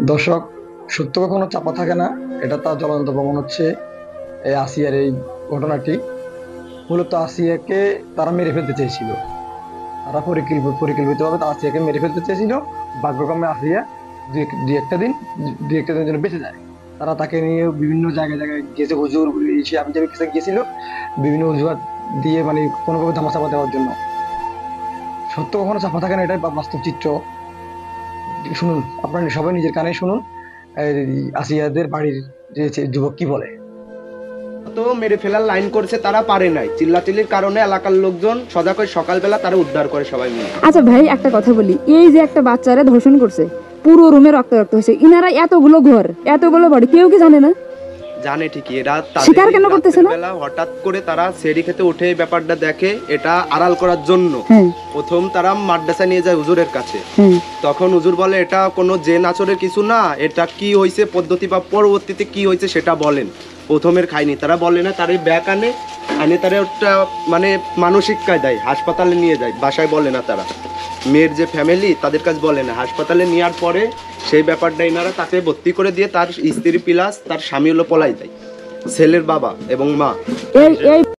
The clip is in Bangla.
দর্শক, সত্য কখনো চাপা থাকে না। এটা তার জ্বলন্ত প্রমাণ হচ্ছে এই আসিয়ার এই ঘটনাটি। মূলত আসিয়াকে তারা মেরে ফেলতে চেয়েছিল। তারা পরিকল্পিতভাবে আসিয়াকে মেরে ফেলতে চেয়েছিল। ভাগ্যক্রমে আসিয়া দুই একটা দিনের জন্য বেঁচে যায়। তারা তাকে নিয়ে বিভিন্ন জায়গায় জায়গায় গেছে, হুজুর সে আমি যাবে কাছে গিয়েছিল বিভিন্ন অজুহাত দিয়ে, মানে কোনোভাবে ধামাচাপা দেওয়ার জন্য। সত্য কখনো চাপা থাকে না, এটাই বাস্তব চিত্র। শুনুন, আপনারা সবাই নিজের কানে শুনুন এই আসিয়াদের বাড়ির যে যুবক কি বলে। তো মেরে ফেলার লাইন করছে, তারা পারে নাই, চিল্লাচিল্লির কারণে এলাকার লোকজন সজাগ হয়ে সকালবেলা তারা উদ্ধার করে সবাই মিলে। আচ্ছা ভাই, একটা কথা বলি, এই যে একটা বাচ্চারা ধর্ষণ করছে, পুরো রুমে রক্ত রক্ত হয়েছে, ইনারা এতগুলো ঘর এতগুলো বাড়ি, কেউ কি জানে না? জানে ঠিকই, এরা স্বীকার কেন করতেছে না? বেলা হঠাৎ করে তারা সেরি খেতে উঠে এই ব্যাপারটা দেখে, এটা আড়াল করার জন্য হ্যাঁ প্রথম তারা মাদ্রাসা নিয়ে যায় হুজুরের কাছে। হ্যাঁ তখন হুজুর বলে এটা কোনো জেন আচরের কিছু না, এটা কি হয়েছে পদ্ধতি বা পরবর্তীতে কি হয়েছে সেটা বলেন। প্রথমের খায়নি, তারা বলে না, তার এই ব্যাগ আনে আনে তারা ওটা মানে মানসিক কায়দায় হাসপাতালে নিয়ে যায়, বাসায় বলে না। তারা মেয়ের যে ফ্যামিলি তাদের কাছে বলে না, হাসপাতালে নেওয়ার পরে সেই ব্যাপারটা এনারা তাকে ভর্তি করে দিয়ে তার স্ত্রী প্লাস তার স্বামী হলো পলাই দেয়, ছেলের বাবা এবং মা। এই এই